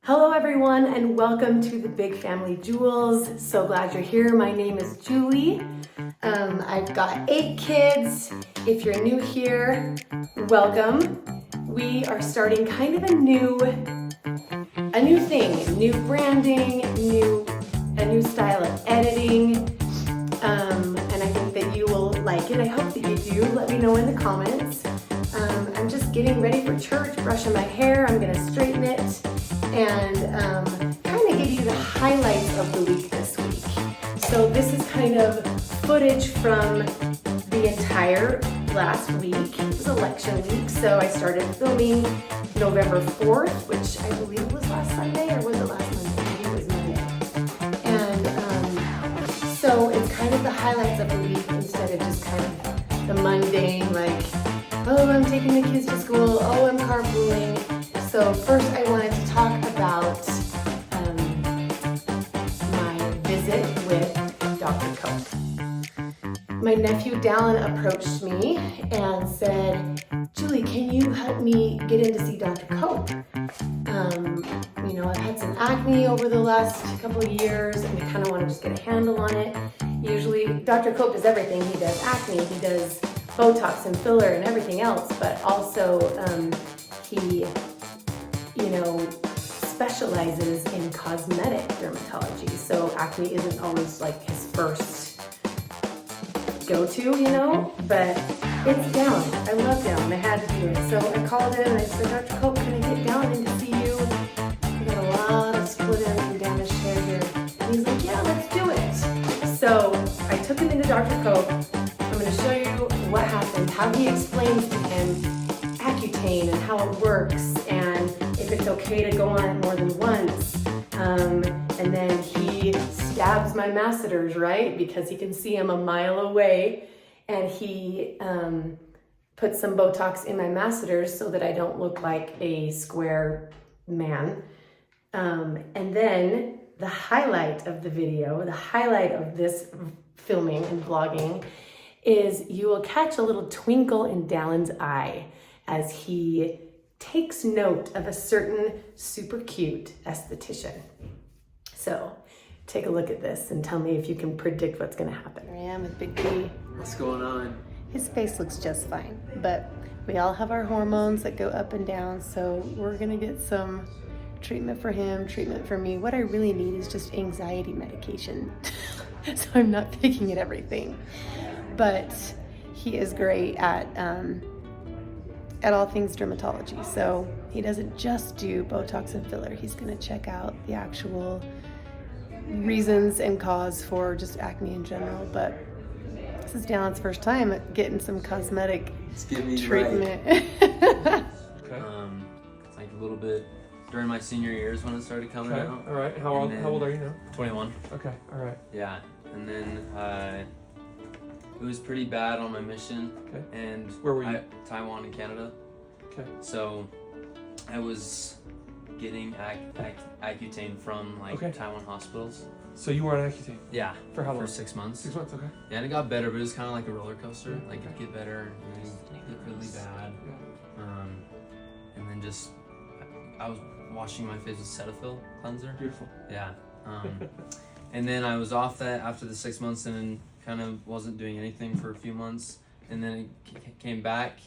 Hello everyone and welcome to the Big Family Jewels. So glad you're here. My name is Julie. I've got 8 kids. If you're new here, welcome. We are starting kind of a new thing, new branding, a new style of editing. And I think that you will like it. I hope that you do. Let me know in the comments. I'm just getting ready for church, brushing my hair. I'm gonna straighten it and kind of give you the highlights of the week this week. So this is kind of footage from the entire last week. It was election week, so I started filming November 4th, which I believe was last Sunday, or was it last Monday? I think it was Monday. And so it's kind of the highlights of the week instead of just kind of the mundane, like, oh, I'm taking the kids to school, oh, I'm carpooling. So first I wanted to talk about my visit with Dr. Cope. My nephew Dallin approached me and said, Julie, can you help me get in to see Dr. Cope? I've had some acne over the last couple of years and I kind of want to just get a handle on it. Usually Dr. Cope does everything. He does acne, he does Botox and filler and everything else, but also he specializes in cosmetic dermatology. So acne isn't always like his first go-to, but it's down. I love down. I had to do it. So I called him and I said, Dr. Cope, can I get down in to see you? I got a lot of split ends and damaged hair here. And he's like, yeah, let's do it. So I took him into Dr. Cope. I'm going to show you what happened, how he explains to him Accutane and how it works, and if it's okay to go on it more than once. And then he stabs my masseters, right? Because he can see them a mile away. And he puts some Botox in my masseters so that I don't look like a square man. And then the highlight of the video, the highlight of this filming and vlogging is you will catch a little twinkle in Dallin's eye as he takes note of a certain super cute esthetician. So take a look at this and tell me if you can predict what's gonna happen. Here I am with Big B. What's going on? His face looks just fine, but we all have our hormones that go up and down, so we're gonna get some treatment for him, treatment for me. What I really need is just anxiety medication. So I'm not picking at everything. But he is great at all things dermatology. So he doesn't just do Botox and filler. He's gonna check out the actual reasons and cause for just acne in general. But this is Dallin's first time at getting some cosmetic treatment. Right. It's like a little bit during my senior years when it started coming out. All right. How old are you now? 21. Okay. All right. Yeah. And then it was pretty bad on my mission. Okay. And where were you? Taiwan and Canada. Okay. So I was getting Accutane from Taiwan hospitals. So you were on Accutane? Yeah. For how long? For 6 months. 6 months. Okay. Yeah, and it got better, but it was kind of like a roller coaster. Like it'd get better, and then it'd get really bad. Yeah. And then just I was washing my face with Cetaphil cleanser. Beautiful. Yeah. And then I was off that after the 6 months, and then kind of wasn't doing anything for a few months, and then it came back.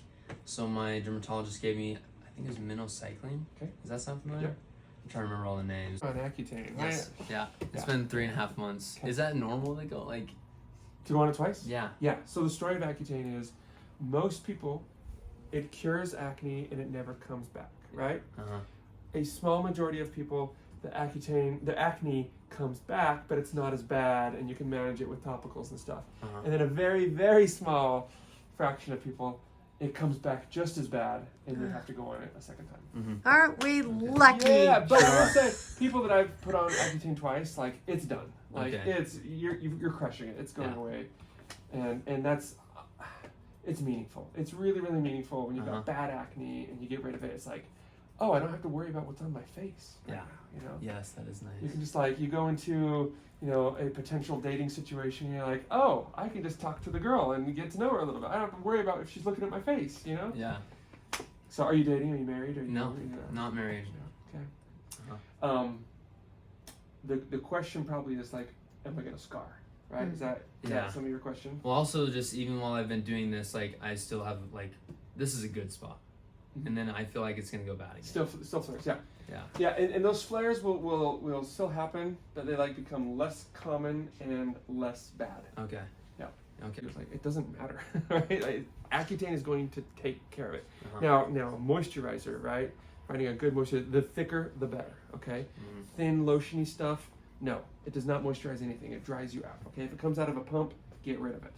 So my dermatologist gave me, I think it was minocycline. Okay. Does that sound familiar? Yep. I'm trying to remember all the names. On Accutane. Yes. Yeah. It's been 3.5 months. Okay. Is that normal to go like? To go on it twice? Yeah. Yeah. So the story of Accutane is, most people, it cures acne and it never comes back. Right. A small majority of people, the acne comes back, but it's not as bad, and you can manage it with topicals and stuff. And then a very, very small fraction of people, it comes back just as bad, and you have to go on it a second time. Aren't we lucky? Yeah, but I will say, people that I've put on Accutane twice, like, it's done. Like, it's you're crushing it. It's going away, and that's it's meaningful. It's really, really meaningful when you've got bad acne and you get rid of it. It's like, oh, I don't have to worry about what's on my face right now, Yes, that is nice. You can just you go into, a potential dating situation and you're like, oh, I can just talk to the girl and get to know her a little bit. I don't have to worry about if she's looking at my face, Yeah. So are you dating? Are you married? No, not married. Okay. The question probably is like, am I gonna scar? Right? Is that some of your question? Well, also just even while I've been doing this, like I still have like this is a good spot, and then I feel like it's gonna go bad again. Still flares, yeah. Yeah. And those flares will still happen, but they like become less common and less bad. Okay. Yeah. Okay. It's like it doesn't matter, right? Like, Accutane is going to take care of it. Now moisturizer, right? Finding a good moisturizer, the thicker the better. Okay. Thin lotiony stuff, no, it does not moisturize anything. It dries you out. Okay. If it comes out of a pump, get rid of it.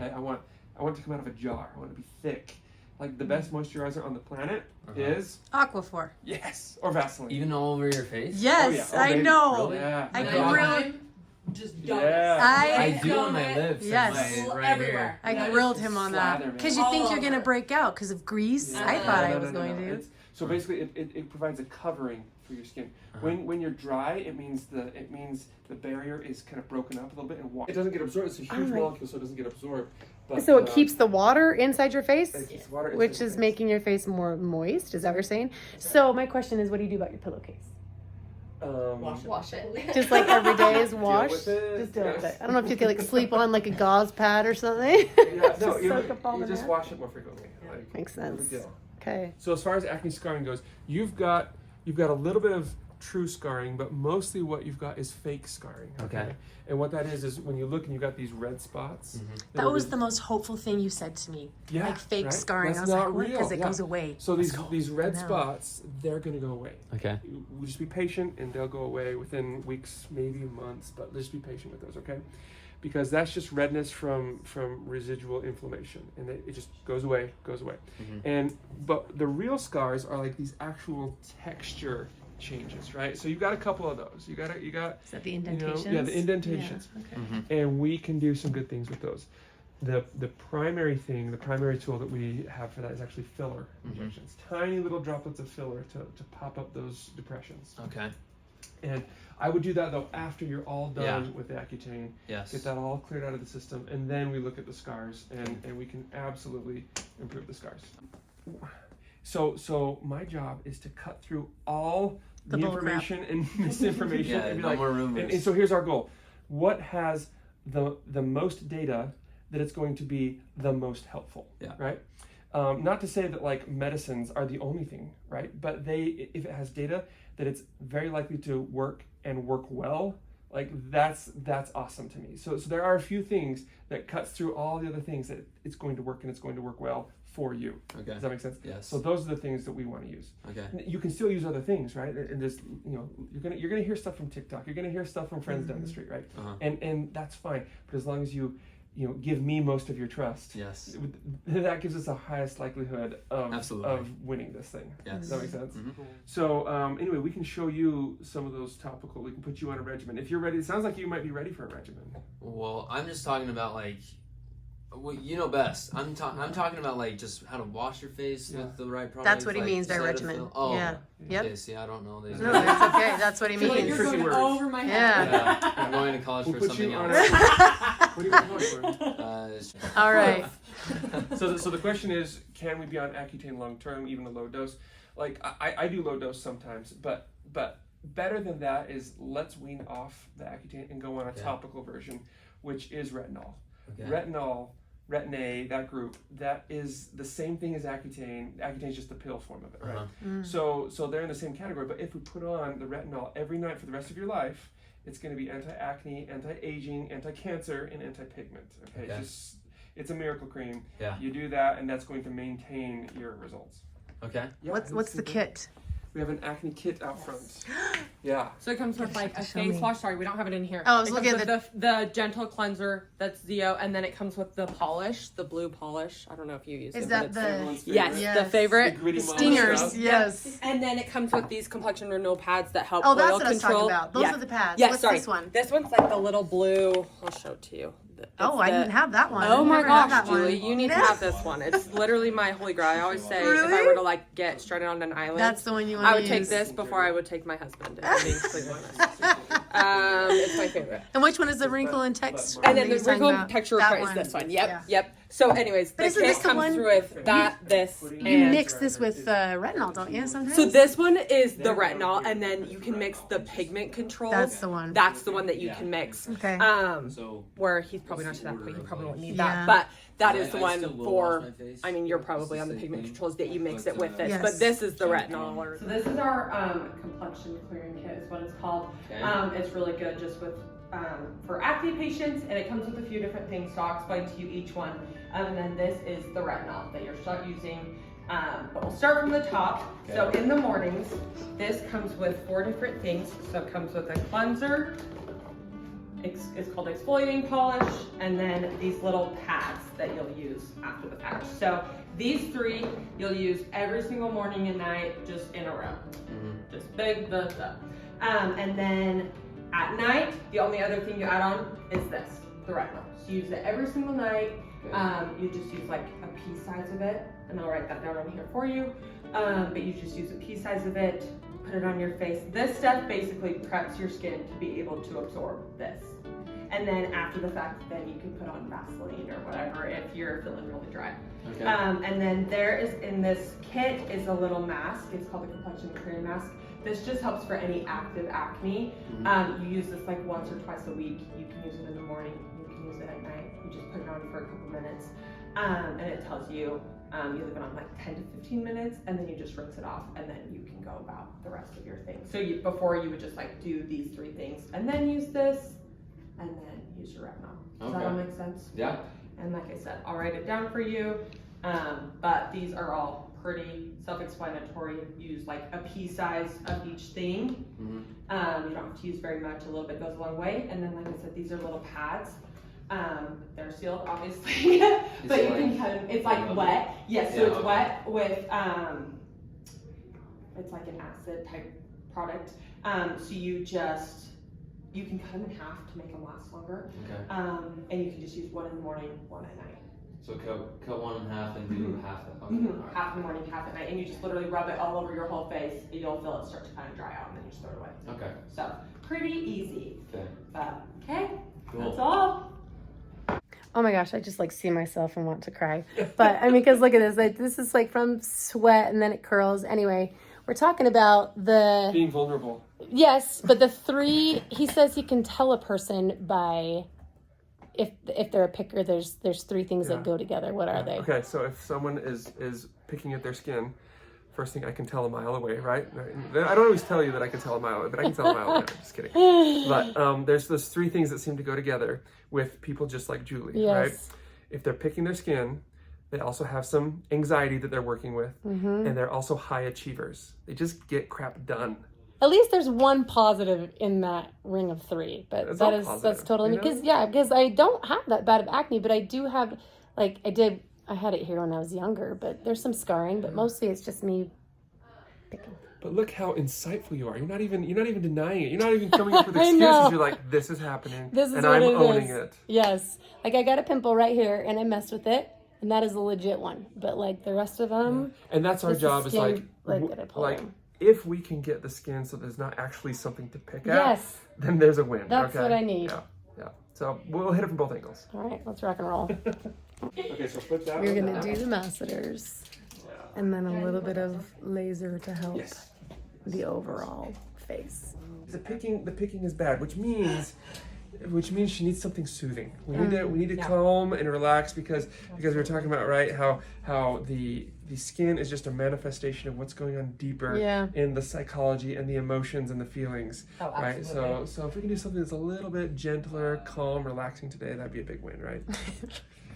Okay. I want it to come out of a jar. I want it to be thick. Like the best moisturizer on the planet is Aquaphor. yes, or Vaseline. Even all over your face? Yes, Oh, yeah. Oh, I baby. know. Really? Yeah. I yeah. grilled. Just don't. Yeah. I do on my lips. Yes. And my right Everywhere. here. I grilled him on that Slather, man. because you All think you're gonna over. break out because of grease. I thought I was going to. It's- So basically, it provides a covering for your skin. When you're dry, it means the barrier is kind of broken up a little bit and it doesn't get absorbed. It's a huge molecule, so it doesn't get absorbed. But, So it keeps the water inside your face, it keeps water inside which your is face. making your face more moist. Is that what you're saying? So my question is, what do you do about your pillowcase? Wash it. Just like every day is washed. with it, Just deal with yes. it. I don't know if you could like sleep on like a gauze pad or something. Yeah, Just no, soak up all you the just net. wash it more frequently. Like, Makes no big sense. deal. Okay. So as far as acne scarring goes, you've got a little bit of true scarring, but mostly what you've got is fake scarring. Okay. And what that is when you look and you've got these red spots. That was the most hopeful thing you said to me. Yeah, Like fake right? scarring. That's I was like, not what? Because real, it yeah. goes away. So these red I know. spots, they're gonna go away. Okay. We'll just be patient and they'll go away within weeks, maybe months, but just be patient with those, okay? Because that's just redness from residual inflammation, and it just goes away. But the real scars are like these actual texture changes, right? So you've got a couple of those. You got Is that the you know, indentations? yeah, the indentations, Okay. and we can do some good things with those. The primary tool that we have for that is actually filler injections, tiny little droplets of filler to pop up those depressions. Okay. And I would do that though after you're all done Yeah. with the Accutane. Yes. Get that all cleared out of the system, and then we look at the scars, and we can absolutely improve the scars. So my job is to cut through all the bull crap. information and misinformation. Yeah, and be no like, more rumors. and so here's our goal: what has the most data that it's going to be the most helpful? Yeah. Right. Not to say that like medicines are the only thing, right? But if it has data that it's very likely to work and work well, like that's awesome to me. So there are a few things that cuts through all the other things that it's going to work and it's going to work well for you. Okay. Does that make sense? Yes. So those are the things that we want to use. Okay. You can still use other things, right? And just you're gonna hear stuff from TikTok. You're gonna hear stuff from friends down the street, right? And that's fine. But as long as you give me most of your trust. Yes. That gives us the highest likelihood Absolutely. of winning this thing. Yes. Does that make sense? Mhm. So anyway, we can show you some of those topical. We can put you on a regimen if you're ready. It sounds like you might be ready for a regimen. Well, I'm just talking about like, well, you know best. I'm talking about like just how to wash your face with the right product. That's what he like means by Cetaphil. regimen. Oh. Yeah. Yep. Okay. See, I don't know these. No, it's okay. That's what he Feel like means. you're tricky words. over my head. Yeah. Yeah, I'm going to college We'll for put something you on else. What are you going for? All right. So the question is, can we be on Accutane long term, even a low dose? Like I do low dose sometimes, but better than that is let's wean off the Accutane and go on a topical version, which is retinol. Okay. Retin-A, that group, that is the same thing as Accutane. Accutane is just the pill form of it, right? So they're in the same category. But if we put on the retinol every night for the rest of your life, it's going to be anti-acne, anti-aging, anti-cancer, and anti-pigment. Okay, it's a miracle cream. Yeah. You do that, and that's going to maintain your results. Okay. Yeah, What's the kit? We have an acne kit out front. Yeah. So it comes with like a show face me. wash. Sorry, we don't have it in here. Oh, I was It looking comes at with the gentle cleanser. That's Zeo, and then it comes with the polish, the blue polish. I don't know if you use it. Is but that it's- the yes, Yes. the favorite. The gritty the mama stingers? stuff. Yes. And then it comes with these complexion renewal pads that help Oh, that's oil what I was control. talking about. Those Yeah. are the pads. Yeah, What's sorry. this one? This one's like the little blue. I'll show it to you. Oh, I didn't have that one. Oh I've my never had gosh, that one. Julie, you need to have this one. It's literally my holy grail. I always say if I Really? were to like get stranded on an island, That's the one you want I to would take use. this before I would take my husband. If I'm being completely honest. It's my favorite. And which one is the wrinkle and texture? And then that the you're wrinkle talking about? texture That part is one. this one. Yep, Yeah. yep. So anyways, the isn't this kit the comes one- with this, You and mix this with retinol, don't you, sometimes? so this one is the retinol, and then you can mix the pigment controls. That's the one. That's the one that you can mix. Okay. So Where he's probably not to that point, you probably won't need Yeah. that. But that Yeah, is the I one still will for, wash my face. I mean, you're probably It's on the the same pigment thing. controls that you mix it But, with this. Yes. But this is the Shampoo. retinol. So this is our complexion clearing kit is what it's called. Okay. It's really good just with for acne patients, and it comes with a few different things, so I'll explain to you each one. And then this is the retinol that you're start using. But we'll start from the top. Okay. So in the mornings, this comes with 4 different things. So it comes with a cleanser, it's called exfoliating polish, and then these little pads that you'll use after the fact. So these 3 you'll use every single morning and night, just in a row. Just big, and then at night, the only other thing you add on is this, the retinol. So you use it every single night. You just use like a pea size of it, and I'll write that down on here for you. But you just use a pea size of it, put it on your face. This stuff basically preps your skin to be able to absorb this. And then after the fact, then you can put on Vaseline or whatever if you're feeling really dry. Okay. And then there is, in this kit, is a little mask. It's called the complexion clearing mask. This just helps for any active acne. You use this like once or twice a week. You can use it in the morning. You can use it at night. You just put it on for a couple minutes. And it tells you, you leave it on like 10 to 15 minutes, and then you just rinse it off, and then you can go about the rest of your things. So before you would just like do these 3 things, and then use this, and then use your retinol. Does that all make sense? Yeah. And like I said, I'll write it down for you. But these are all pretty self-explanatory. Use like a pea size of each thing. You don't have to use very much. A little bit goes a long way. And then, like I said, these are little pads. They're sealed, obviously, but you can cut them. It's like wet. Yes, so it's wet with it's like an acid type product. So you can cut them in half to make them last longer. Okay. And you can just use one in the morning, one at night. So cut one in half and do half. Okay. Alright. Half in the morning, half at night, and you just literally rub it all over your whole face. You'll feel it start to kind of dry out, and then you just throw it away. Okay. So pretty easy. Okay. But okay, Cool. that's all. Oh my gosh, I just like see myself and want to cry. But I mean, because look at this. Like, this is like from sweat and then it curls. Anyway, we're talking about the... Being vulnerable. Yes, but the 3, he says he can tell a person by... If they're a picker, there's 3 things that go together. What are they? Okay, so if someone is picking at their skin, first thing I can tell a mile away, right? I don't always tell you that I can tell a mile away, but I can tell a mile away. I'm just kidding. But there's those 3 things that seem to go together with people just like Julie, right? If they're picking their skin, they also have some anxiety that they're working with, and they're also high achievers. They just get crap done. At least there's one positive in that ring of 3, but It's that all is positive, that's totally you know? because I don't have that bad of acne, but I do have I had it here when I was younger, but there's some scarring, but mostly it's just me picking. But look how insightful you are. You're not even denying it. You're not even coming up with I excuses. know. You're like, this is happening, This is and what I'm it owning is. it. Yes, like I got a pimple right here, and I messed with it, and that is a legit one. But like the rest of them, And that's our It's the job. Is skin, like that I pull like in. if we can get the skin so there's not actually something to pick at, Yes, then there's a win. that's okay? what I need. Yeah. So we'll hit it from both angles. All right, let's rock and roll. Okay, so flip that. We're one gonna down. do the masseters, and then a little bit of laser to help Yes. the overall face. The picking is bad, which means she needs something soothing. We need to calm and relax because we were talking about, right, how the skin is just a manifestation of what's going on deeper in the psychology and the emotions and the feelings. Oh, right. absolutely. So if we can do something that's a little bit gentler, calm, relaxing today, that'd be a big win, right?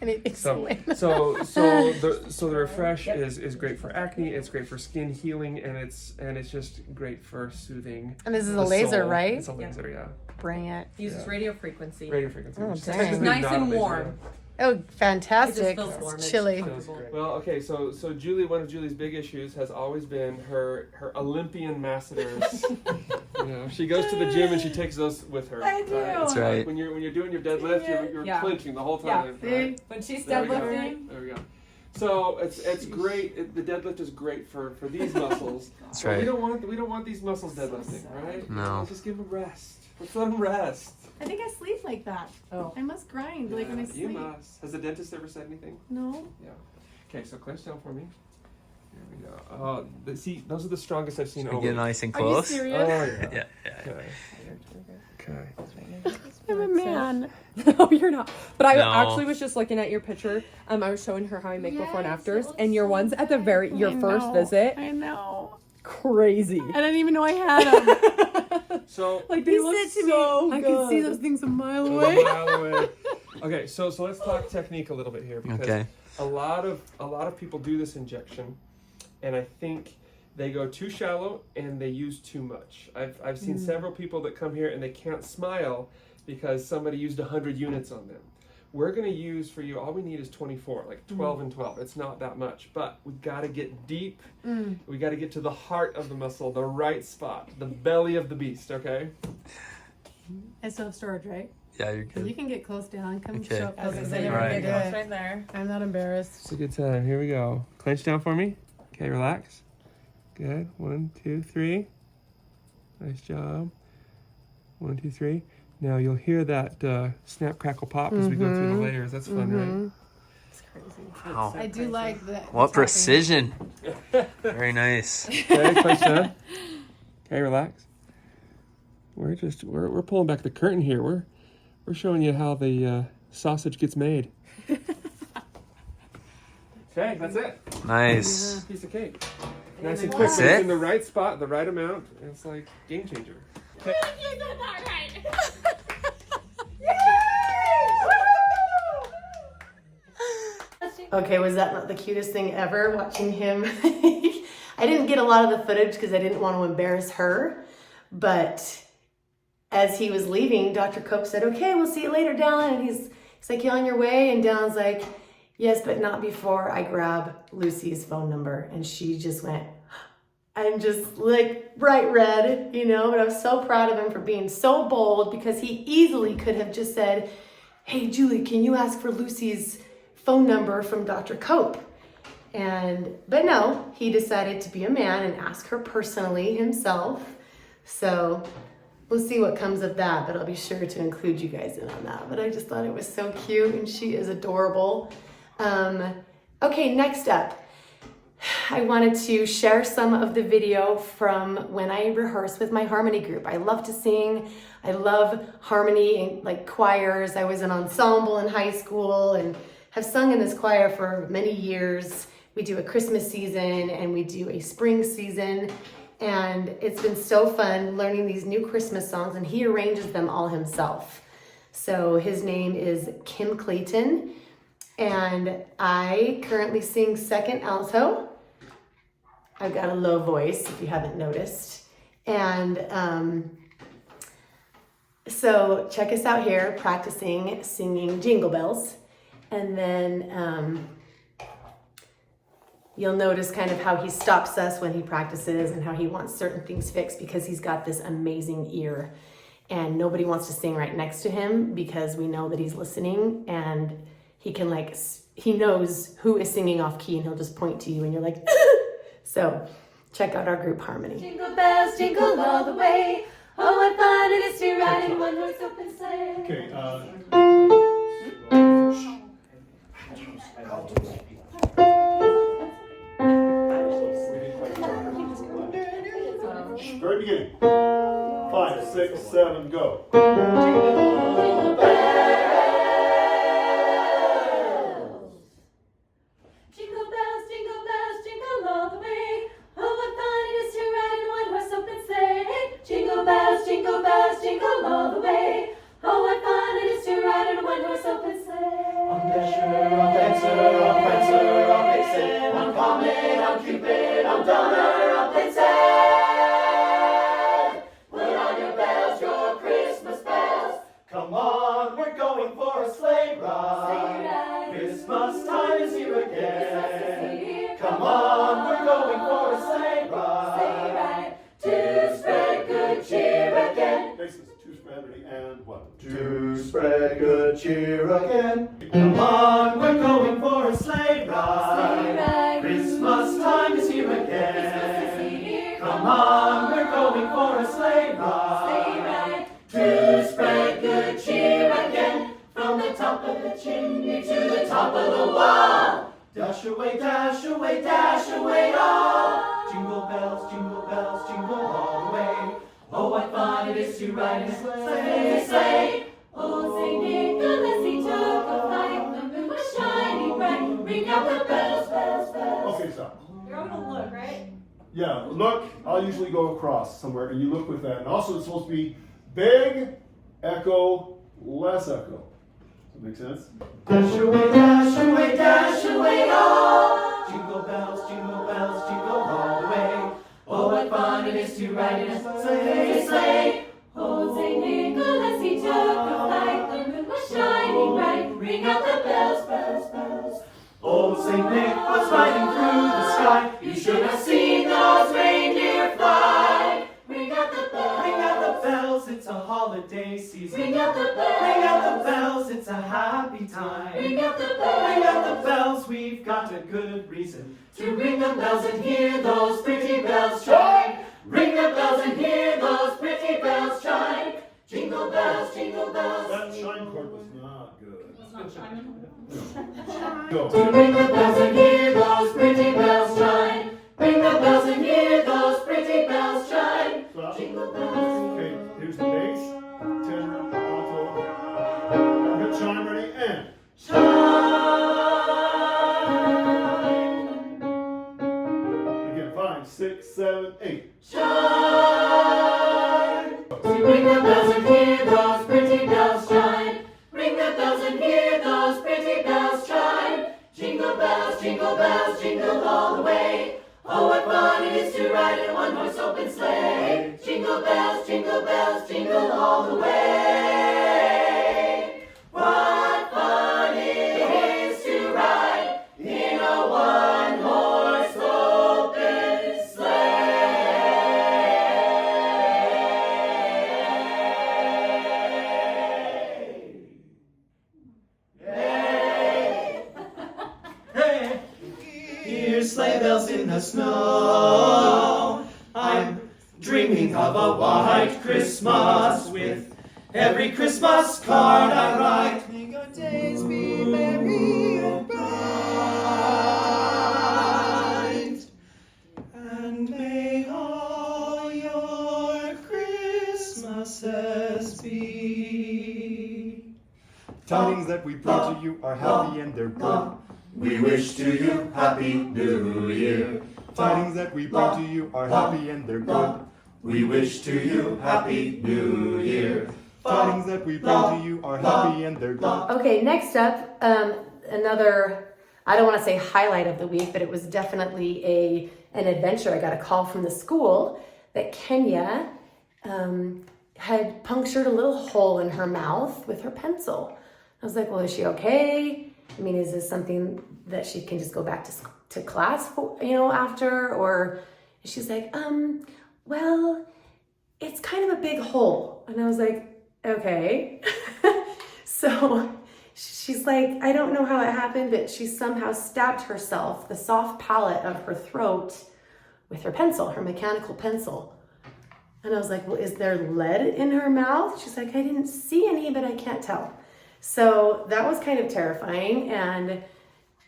Anything's a win. So the refresh is great for acne. It's great for skin healing, and it's just great for soothing. And this is the a laser, soul. right? It's a laser, yeah. Bring it. Uses radio frequency. Radio frequency. Oh, which is dang. technically Nice not and a laser. warm. Oh, fantastic! It just feels warm. It's It's chilly. comfortable. Well, okay, so Julie, one of Julie's big issues has always been her Olympian masseters. She goes to the gym and she takes those with her. I do. That's right. When you're doing your deadlift, you're Yeah. clinching the whole time. Yeah. Right? When she's There we go. deadlifting. There we go. So it's great. The deadlift is great for these muscles. That's But right. we don't want these muscles deadlifting, right? No. Let's just give them a rest. Let's let them rest. I think I sleep like that. Oh. I must grind like when I You sleep. must. Has the dentist ever said anything? No. Okay, so clench down for me. Here we go. Oh, see, those are the strongest I've seen. Get nice and Are you close. serious? Oh yeah. Yeah. Okay. I'm a man. No, you're not. But I No. actually was just looking at your picture. I was showing her how I make before and Yes, afters, it looks and your so ones at the your I first know. visit, I know. crazy. I didn't even know I had them. So Like they He look said to so me, I good. can see those things a mile a away. mile away. Okay, so let's talk technique a little bit here because Okay. a lot of people do this injection, and I think they go too shallow and they use too much. I've seen several people that come here and they can't smile because somebody used 100 units on them. We're gonna use for you, all we need is 24, like 12 and 12. It's not that much, but we gotta get deep. We gotta get to the heart of the muscle, the right spot, the belly of the beast, okay? I still have storage, right? Yeah, you're You good. can get close down. Come Okay. show up. I was gonna say, Okay. you're Right. gonna get close right there. I'm not embarrassed. It's a good time. Here we go. Clench down for me. Okay, relax. Good. 1, 2, 3. Nice job. 1, 2, 3. Now you'll hear that snap, crackle, pop as we go through the layers. That's fun, right? It's crazy. Wow. I do like that. What precision. Very nice. Okay, clench down. Okay, relax. We're pulling back the curtain here. We're showing you how the sausage gets made. Okay, that's it. Nice. Piece of cake. Nice and That's quick. it? It's in the right spot, the right amount. It's like game changer. Okay. Okay, was that not the cutest thing ever, watching him? I didn't get a lot of the footage because I didn't want to embarrass her, but as he was leaving, Dr. Cope said, okay, we'll see you later, Dallin. And he's like, you on your way? And Dallin's like, yes, but not before I grab Lucy's phone number. And she just went, I'm just like bright red, you know, but I was so proud of him for being so bold because he easily could have just said, hey, Julie, can you ask for Lucy's phone number from Dr. Cope? But no, he decided to be a man and ask her personally himself. So we'll see what comes of that, but I'll be sure to include you guys in on that. But I just thought it was so cute and she is adorable. Okay, next up. I wanted to share some of the video from when I rehearse with my harmony group. I love to sing. I love harmony and like choirs. I was an ensemble in high school and have sung in this choir for many years. We do a Christmas season and we do a spring season. And it's been so fun learning these new Christmas songs, and he arranges them all himself. So his name is Kim Clayton, and I currently sing second alto. I've got a low voice, if you haven't noticed. And so check us out here practicing singing Jingle Bells. And then you'll notice kind of how he stops us when he practices and how he wants certain things fixed because he's got this amazing ear. And nobody wants to sing right next to him because we know that he's listening, and he can he knows who is singing off key and he'll just point to you and you're like, so check out our group harmony. Jingle bells, jingle all the way. Oh, what fun it is to ride in one horse open sleigh. Okay, very beginning. 5, 6, 7, go. Jingle bells, jingle all the way. Oh, what fun it is to ride in one horse open sleigh. Jingle bells, jingle all the way. Oh, what fun it is to ride in one horse open sleigh. On Dasher, on Dancer, on Prancer, on Vixen, on Comet, on Cupid, on Donner, on Blitzen. Put on your bells, your Christmas bells. Come on, we're going for a sleigh ride. Christmas time is here again. Come on, we're going for a sleigh ride. To spread good cheer again. Faces, 2 spread, ready, and 1. To spread good cheer again. Come on, we're going for a sleigh ride. sleigh ride. To spread good cheer again, from the top of the chimney to the top of the wall. Dash away, dash away, dash away all. Jingle bells, jingle all the way. Oh, what fun it is to ride in a sleigh, sleigh. Oh, St. Nicholas, he took a flight. The moon was shining bright. Ring out the bells, bells, bells. Okay, stop. You're all gonna look, right? Yeah, look, I'll usually go across somewhere and you look with that. And also it's supposed to be big, echo, less echo. Does that make sense? Dash away, dash away, dash away all. Jingle bells, jingle all the way. Oh, what fun it is to ride in a sleigh, sleigh. Oh, St. Nicholas, he took a flight. The moon was shining bright. Ring out the bells, bells, bells. Old St. Nick was riding through the sky. You should have seen those reindeer fly. Ring out the bells. Ring out the bells, it's a holiday season. Ring out the bells. Ring out the bells, it's a happy time. Ring out the bells. Ring out the bells, we've got a good reason to ring the bells and hear those pretty bells chime. Ring the bells and hear those pretty bells chime. Jingle bells, jingle bells. That chime chord was not good. It's not chiming. Go. To ring the bells and hear those pretty bells chime. Ring the bells and hear those pretty bells chime. Stop. Jingle bells. Okay, here's the bass, tenor, alto. Good chime, ready, and. Again, 5, 6, 7, 8. Shine. Ring the bells and hear those pretty bells chime. Ring the bells and hear those pretty bells chime. Jingle bells, jingle all the way. Oh, what fun it is to ride in a one-horse open sleigh. Jingle bells, jingle all the way. What fun it is to ride in a one-horse open sleigh. Hey, here's sleigh bells in the snow. I'm dreaming of a white Christmas with every Christmas card I write. May your days be merry and bright, and may all your Christmases be. Tidings that we bring to you are happy and they're good. We wish to you Happy New Year. Tidings that we bring to you are happy and they're good. We wish to you Happy New Year. Tidings that we bring to you are happy and they're good. Okay, next up, another, I don't want to say highlight of the week, but it was definitely an adventure. I got a call from the school that Kenia had punctured a little hole in her mouth with her pencil. I was like, well, is she okay? I mean, is this something that she can just go back to class for, after? Or she's like, well, it's kind of a big hole. And I was like, okay. So she's like, I don't know how it happened, but she somehow stabbed herself, the soft palate of her throat, with her pencil, her mechanical pencil. And I was like, well, is there lead in her mouth? She's like, I didn't see any, but I can't tell. So that was kind of terrifying and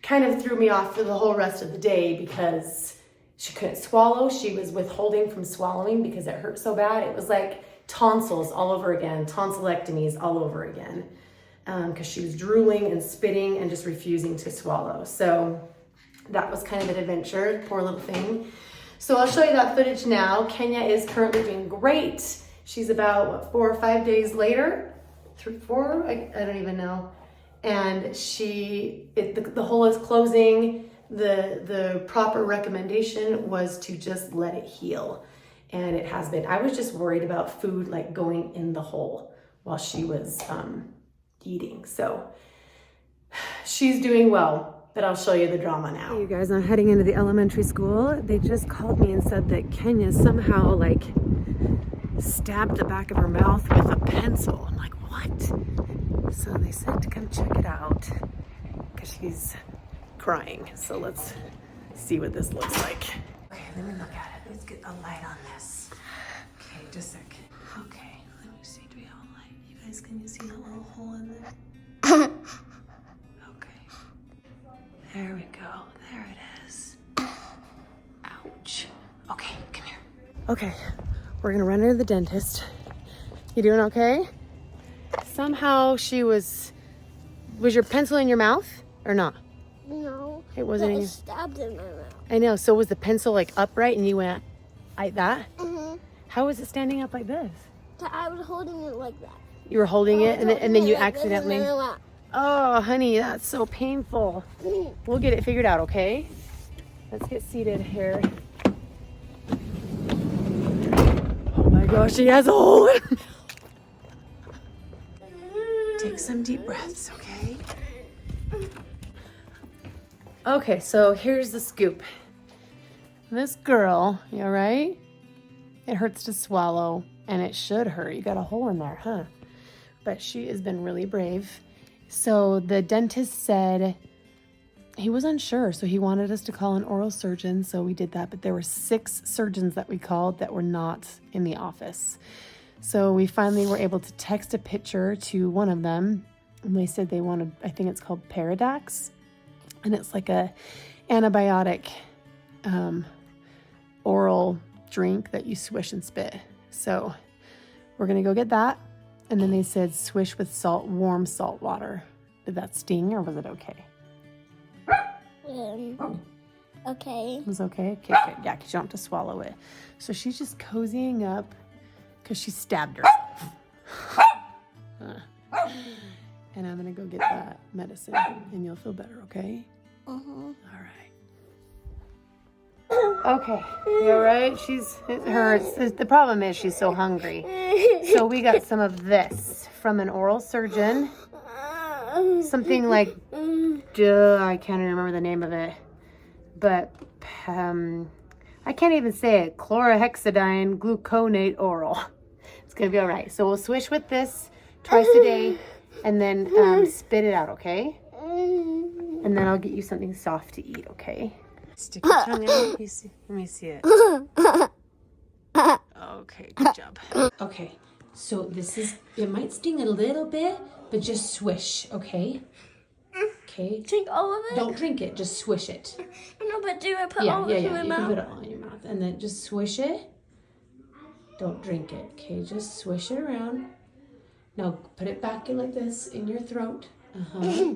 kind of threw me off for the whole rest of the day because she couldn't swallow. She was withholding from swallowing because it hurt so bad. It was like tonsils all over again, tonsillectomies all over again, because she was drooling and spitting and just refusing to swallow. So that was kind of an adventure, poor little thing. So I'll show you that footage now. Kenya is currently doing great. She's about 4 or 5 days later. 3, 4, I don't even know. And the hole is closing. The proper recommendation was to just let it heal. And it has been. I was just worried about food like going in the hole while she was eating. So she's doing well, but I'll show you the drama now. Hey you guys, I'm heading into the elementary school. They just called me and said that Kenya somehow stabbed the back of her mouth with a pencil. I'm like, what? So they said to come check it out because she's crying. So let's see what this looks like. Okay, let me look at it. Let's get a light on this. Okay, just a sec. Okay, let me see. Do we have a light? You guys, can you see that little hole in there? Okay. There we go. There it is. Ouch. Okay, come here. Okay, we're gonna run into the dentist. You doing okay? Somehow she was your pencil in your mouth or not? No. It wasn't in It your... stabbed in my mouth. I know, so was the pencil like upright and you went like that? Mm-hmm. How was it standing up like this? I was holding it like that. You were holding it and then you Like this, and accidentally... then I went, Oh, honey, that's so painful. We'll get it figured out, okay? Let's get seated here. Oh my gosh, she has a hole in her. Take some deep breaths, okay? Okay, so here's the scoop. This girl, you all right? It hurts to swallow, and it should hurt. You got a hole in there, huh? But she has been really brave. So the dentist said he was unsure, so he wanted us to call an oral surgeon, so we did that. But there were 6 surgeons that we called that were not in the office. So we finally were able to text a picture to one of them, and they said they wanted, I think it's called Paradax, and it's like a antibiotic oral drink that you swish and spit. So we're gonna go get that. And then they said swish with warm salt water. Did that sting or was it okay? okay. It was okay? Okay, good. Yeah, because you don't have to swallow it. So she's just cozying up because she stabbed herself. And I'm going to go get that medicine and you'll feel better, okay? Uh-huh. All right. Okay, you all right? It hurts. The problem is she's so hungry. So we got some of this from an oral surgeon. Something like, I can't even remember the name of it. But I can't even say it. Chlorhexidine gluconate oral. It's going to be all right. So we'll swish with this twice a day and then spit it out, okay? And then I'll get you something soft to eat, okay? Stick your tongue out. Let me see it. Okay, good job. Okay, so it might sting a little bit, but just swish, okay? Okay. Drink all of it? Don't drink it, just swish it. No, but do I put all of it in my You mouth? can put it all in your mouth. And then just swish it. Don't drink it, okay? Just swish it around. Now put it back in like this in your throat. Uh-huh.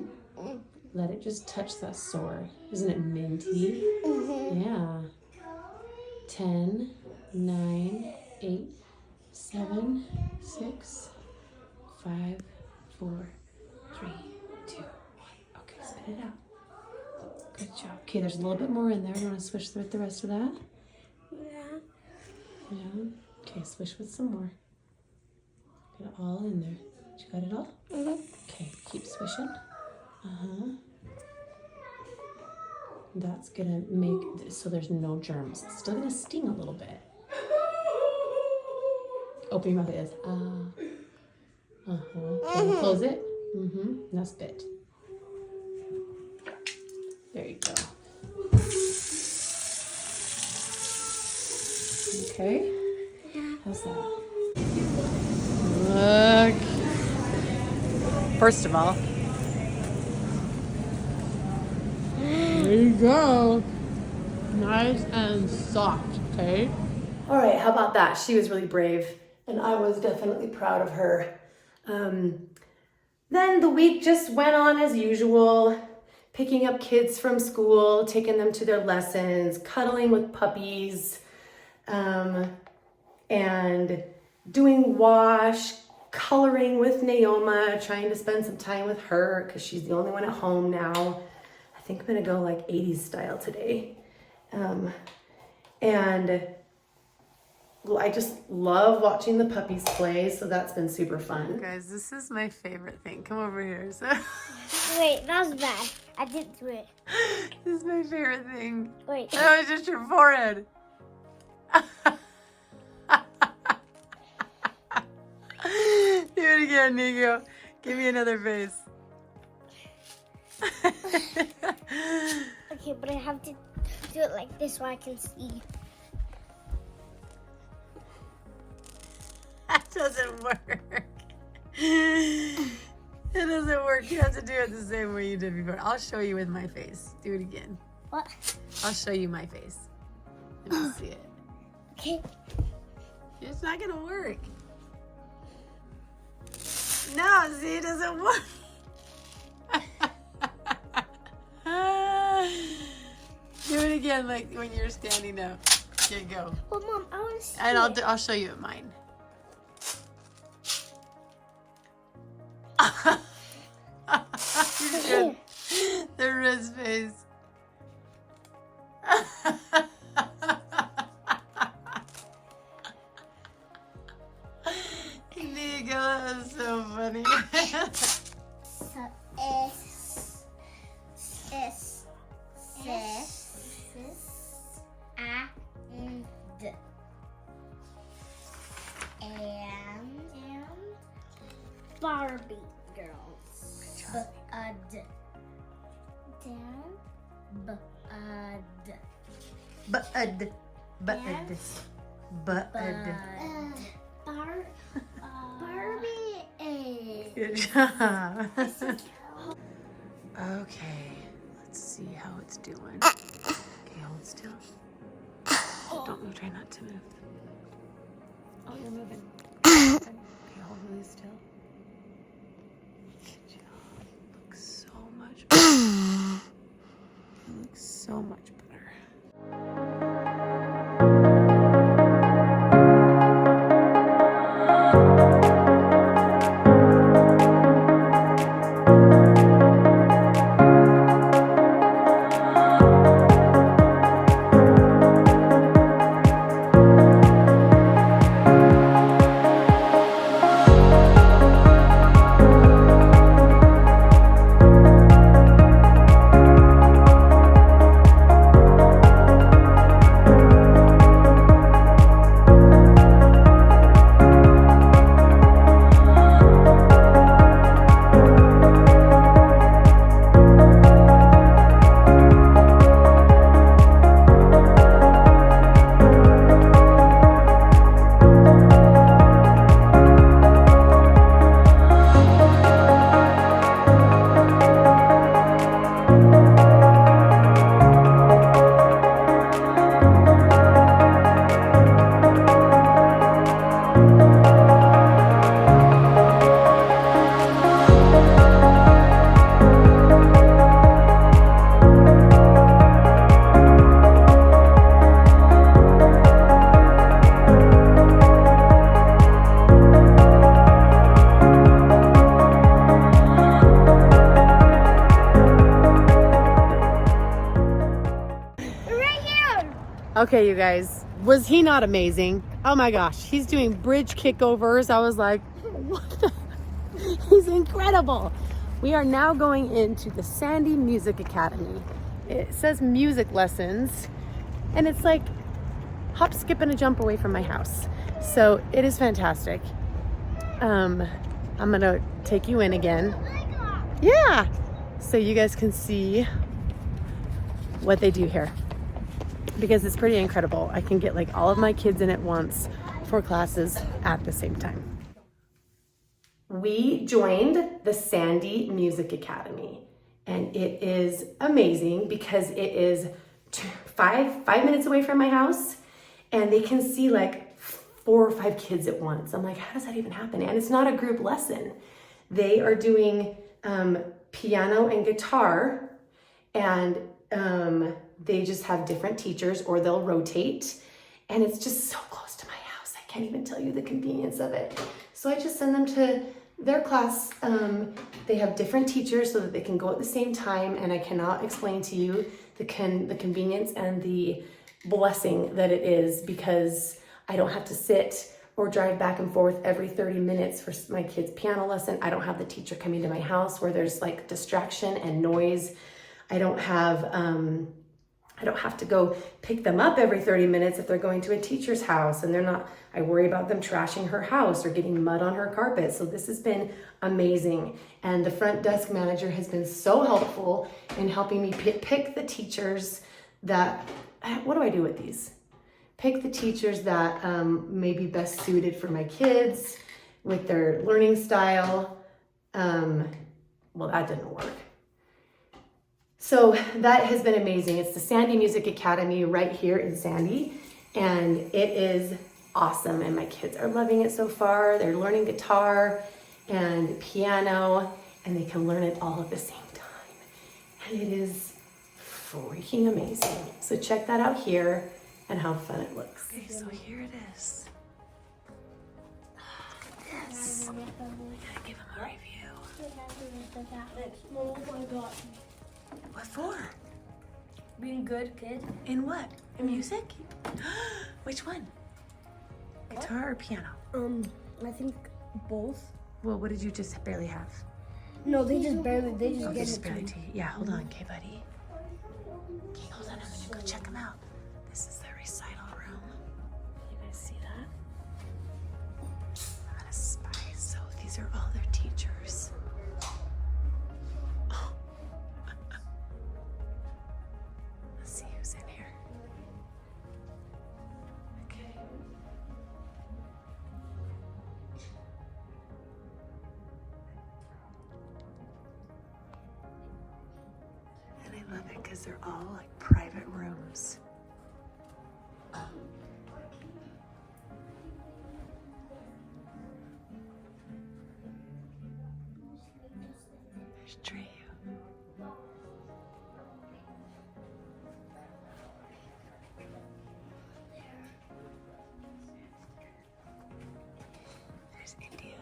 Let it just touch that sore. Isn't it minty? Mm-hmm. Yeah. 10, 9, 8, 7, 6, 5, 4, 3, 2, 1. Okay, spit it out. Good job. Okay, there's a little bit more in there. You want to swish with the rest of that? Yeah. Yeah. Okay, swish with some more. Get it all in there. You got it all? Mm-hmm. Okay, keep swishing. Uh-huh. That's gonna make so there's no germs. It's still gonna sting a little bit. Open your mouth. It is. Okay, close it. Mm-hmm. Now spit. There you go. Okay. How's that? Look. First of all, there you go. Nice and soft, okay? All right, how about that? She was really brave, and I was definitely proud of her. Then the week just went on as usual, picking up kids from school, taking them to their lessons, cuddling with puppies, and doing wash, coloring with Naoma, trying to spend some time with her because she's the only one at home now. I think I'm gonna go like 80s style today. And I just love watching the puppies play, so that's been super fun. Guys, this is my favorite thing. Come over here. So Wait, that was bad. I didn't do it. this is my favorite thing. Wait. That was just your forehead. Do it again, Nico. Give me another face. Okay, but I have to do it like this so I can see. doesn't work. It doesn't work. You have to do it the same way you did before. I'll show you with my face. Do it again. What? I'll show you my face. Let me see it. Okay. It's not gonna work. No, see, it doesn't work. Do it again, like when you're standing up. Here you go. Well, Mom, I want to see And it. I'll show you mine. You're good. The wrist face. There you go. That was so funny. So, S, A, N, D. And Barbie girls. B-A-D. Down. B-A-D. Bud. Bud. Bud. Barbie. Good job. Okay, let's see how it's doing. Okay, hold still. Don't move, try not to move. Oh, you're moving. Okay, hold really still. Good job. Looks so much better. Looks so much better. Okay, you guys, was he not amazing? Oh my gosh, he's doing bridge kickovers. I was like, what the? He's incredible. We are now going into the Sandy Music Academy. It says music lessons, and it's like hop, skip, and a jump away from my house. So it is fantastic. I'm gonna take you in again. Yeah, so you guys can see what they do here, because it's pretty incredible. I can get like all of my kids in at once for classes at the same time. We joined the Sandy Music Academy, and it is amazing because it is 5 minutes away from my house, and they can see like 4 or 5 kids at once. I'm like, how does that even happen? And it's not a group lesson. They are doing piano and guitar, and they just have different teachers, or they'll rotate, and it's just so close to my house. I can't even tell you the convenience of it. So I just send them to their class. They have different teachers so that they can go at the same time, and I cannot explain to you the convenience and the blessing that it is, because I don't have to sit or drive back and forth every 30 minutes for my kids' piano lesson. I don't have the teacher coming to my house where there's like distraction and noise. I don't have to go pick them up every 30 minutes if they're going to a teacher's house, and I worry about them trashing her house or getting mud on her carpet. So this has been amazing. And the front desk manager has been so helpful in helping me pick the teachers that, what do I do with these? pick the teachers that may be best suited for my kids with their learning style. Well, that didn't work. So that has been amazing. It's the Sandy Music Academy right here in Sandy, and it is awesome. And my kids are loving it so far. They're learning guitar and piano, and they can learn it all at the same time. And it is freaking amazing. So check that out here and how fun it looks. Okay, so here it is. Yes. I gotta give him a review. Oh my god. What for? Being good kid. In what? In music? Which one? Guitar or piano? I think both. Well, what did you just barely have? No, they just get Just it. barely. Yeah, hold on, okay, buddy. Okay, hold on. I'm gonna go check them out. This is the recital room. You guys see that? I'm gonna spy. So these are all their teachers. Oh. Let's see who's in here. Okay. And I love it because they're all like private rooms. There's Treyu. There's India.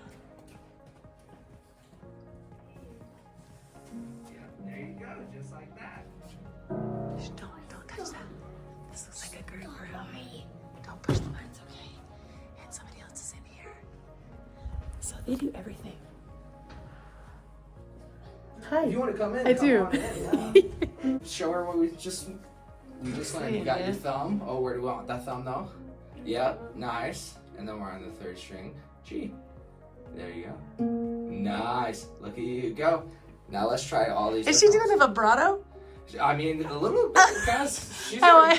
There you go, just like that. Shh, don't touch that. This looks like a group room. Don't push the buttons, okay? And somebody else is in here. So they do everything. Hi. If you want to come in, I come do. on in, yeah. Show her what we just learned. You got your thumb. Oh, where do we want that thumb though? Yep, nice. And then we're on the third string. G. There you go. Nice. Look at you go. Now let's try all these. Is she doing a vibrato? I mean, a little bit, because she's Oh,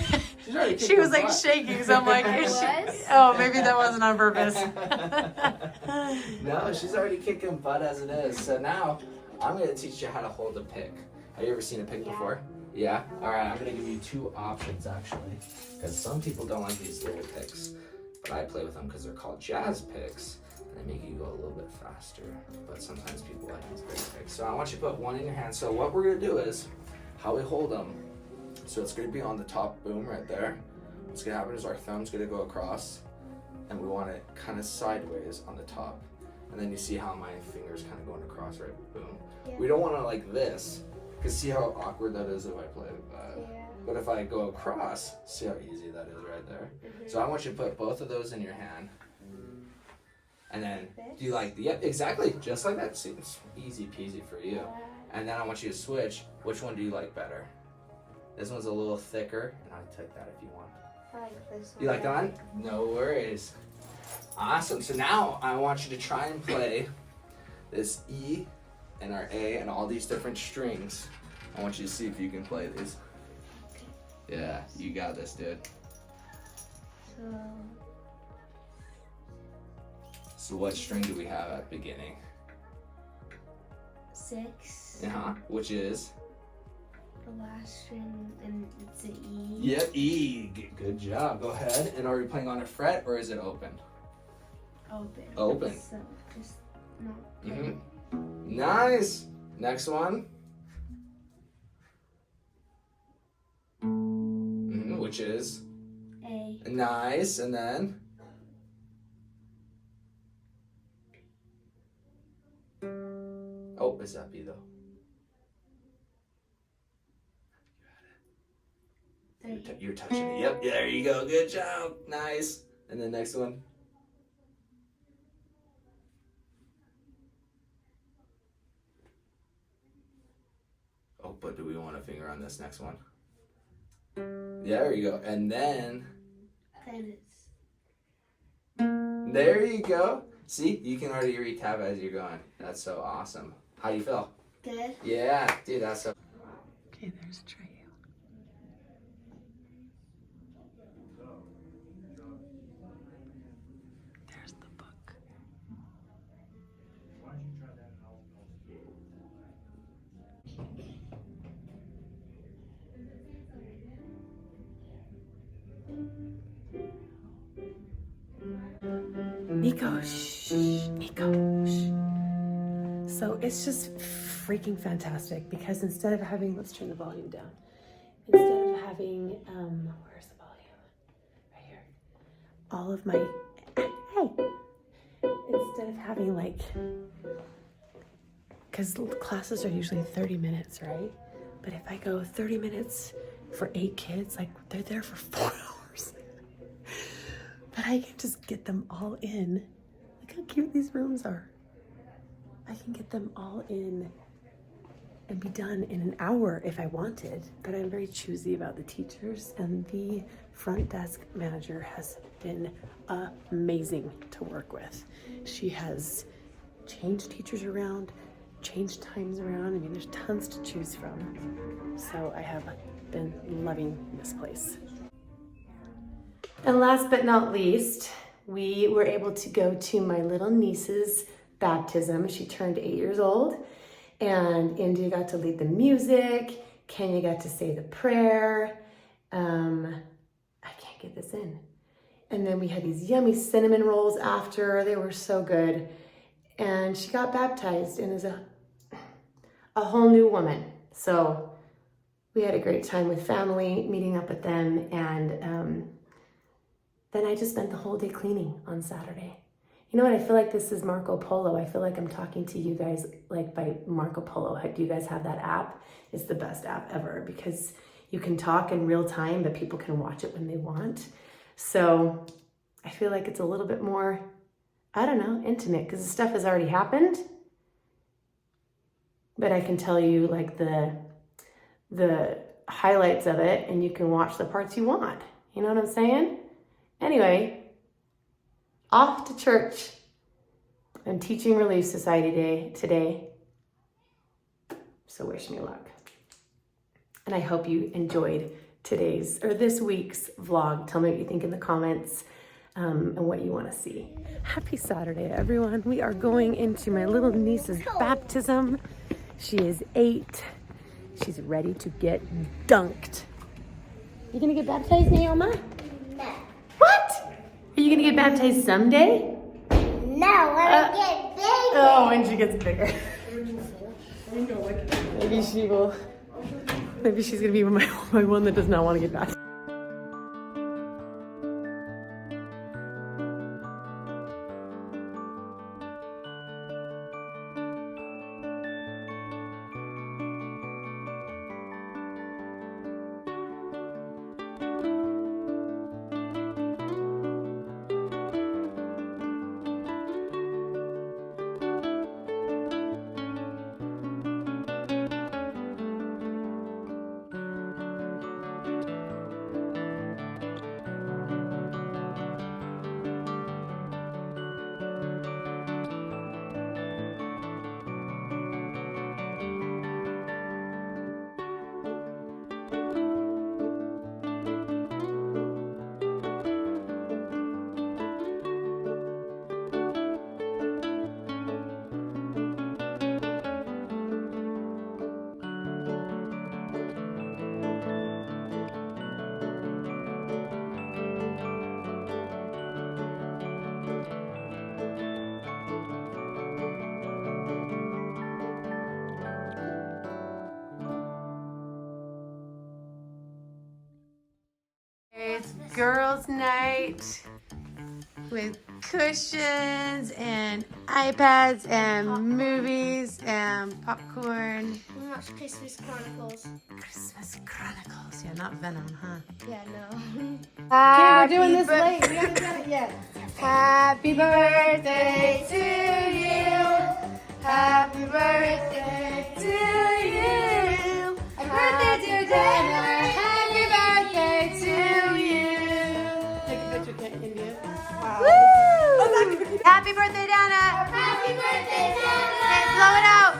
already she kicking was like butt. shaking, so I'm like, I is she? was? Oh, maybe that wasn't on purpose. No, she's already kicking butt as it is. So now I'm going to teach you how to hold a pick. Have you ever seen a pick before? Yeah? All right, I'm going to give you two options actually, because some people don't like these little picks, but I play with them because they're called jazz picks. And they make you go a little bit faster, but sometimes people like these big picks. So I want you to put one in your hand. So what we're going to do is how we hold them. So it's going to be on the top boom right there. What's going to happen is our thumb's going to go across, and we want it kind of sideways on the top. And then you see how my finger's kind of going across, right? Boom. Yeah. We don't want to like this, because see how awkward that is if I play with that. Yeah. But if I go across, see how easy that is right there? So I want you to put both of those in your hand. And then do you like, yep, exactly, just like that. See, it's easy peasy for you. And then I want you to switch. Which one do you like better? This one's a little thicker, and I'll take that if you want. I like this one. You like that one? No worries. Awesome. So now I want you to try and play this E and our A and all these different strings. I want you to see if you can play these. Yeah, you got this, dude. So what string do we have at the beginning? 6. Which is? The last string, and it's an E. Yep, E. Good job. Go ahead. And are we playing on a fret or is it open? Open. Open. So just not. Nice. Next one. Which is? A. Nice. And then? Oh, is that B though? You're touching it. Yep, there you go. Good job. Nice. And then next one. Oh, but do we want a finger on this next one? There you go. And then. Then it's. There you go. See, you can already re-tab as you're going. That's so awesome. How do you feel? Good. Yeah, dude, that's so. Okay, there's Treyu. Eco, shh, Eco, shh. So it's just freaking fantastic because instead of having, let's turn the volume down. Instead of having, where's the volume? Right here. All of my, hey. Instead of having like, because classes are usually 30 minutes, right? But if I go 30 minutes for 8 kids, like they're there for 4 hours. But I can just get them all in. Look how cute these rooms are. I can get them all in and be done in an hour if I wanted. But I'm very choosy about the teachers, and the front desk manager has been amazing to work with. She has changed teachers around, changed times around. I mean, there's tons to choose from. So I have been loving this place. And last but not least, we were able to go to my little niece's baptism. She turned 8 years old, and India got to lead the music. Kenya got to say the prayer. I can't get this in. And then we had these yummy cinnamon rolls after. They were so good. And she got baptized and is a whole new woman. So we had a great time with family, meeting up with them, and then I just spent the whole day cleaning on Saturday. You know what? I feel like this is Marco Polo. I feel like I'm talking to you guys like by Marco Polo. Do you guys have that app? It's the best app ever because you can talk in real time, but people can watch it when they want. So I feel like it's a little bit more, I don't know, intimate because the stuff has already happened. But I can tell you like the highlights of it, and you can watch the parts you want. You know what I'm saying? Anyway, off to church. I'm teaching Relief Society Day today. So wish me luck. And I hope you enjoyed this week's vlog. Tell me what you think in the comments and what you want to see. Happy Saturday, everyone. We are going into my little niece's baptism. She is 8. She's ready to get dunked. You gonna get baptized, Naoma? No. What? Are you gonna get baptized someday? No, when I get big. Oh, when she gets bigger. Maybe she will. Maybe she's gonna be my one that does not want to get baptized. It's girls' night with cushions and iPads and movies and popcorn. We watched Christmas Chronicles. Christmas Chronicles. Yeah, not Venom, huh? Yeah, no. Okay, we're doing this late. We haven't done it yet. Happy birthday to you. Happy birthday to you. Happy birthday, dear Dana. Happy birthday to you. Take a picture, India. Wow. Woo! Happy birthday, Dana. Happy birthday, Dana. Okay, blow it out.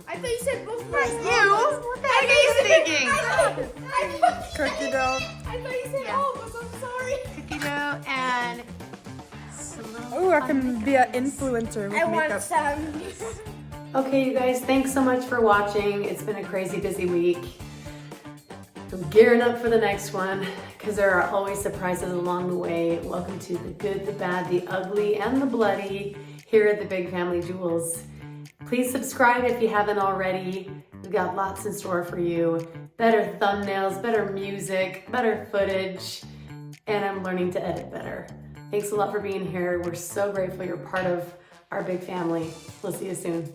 I thought you said both of us. You? What the heck are you thinking? Cookie dough. I thought you said all of us. I'm sorry. Cookie dough and Oh, I can be an influencer with I makeup. want some. Okay, you guys, thanks so much for watching. It's been a crazy busy week. I'm gearing up for the next one because there are always surprises along the way. Welcome to the good, the bad, the ugly, and the bloody here at the Big Family Jewels. Please subscribe if you haven't already. We've got lots in store for you. Better thumbnails, better music, better footage, and I'm learning to edit better. Thanks a lot for being here. We're so grateful you're part of our big family. We'll see you soon.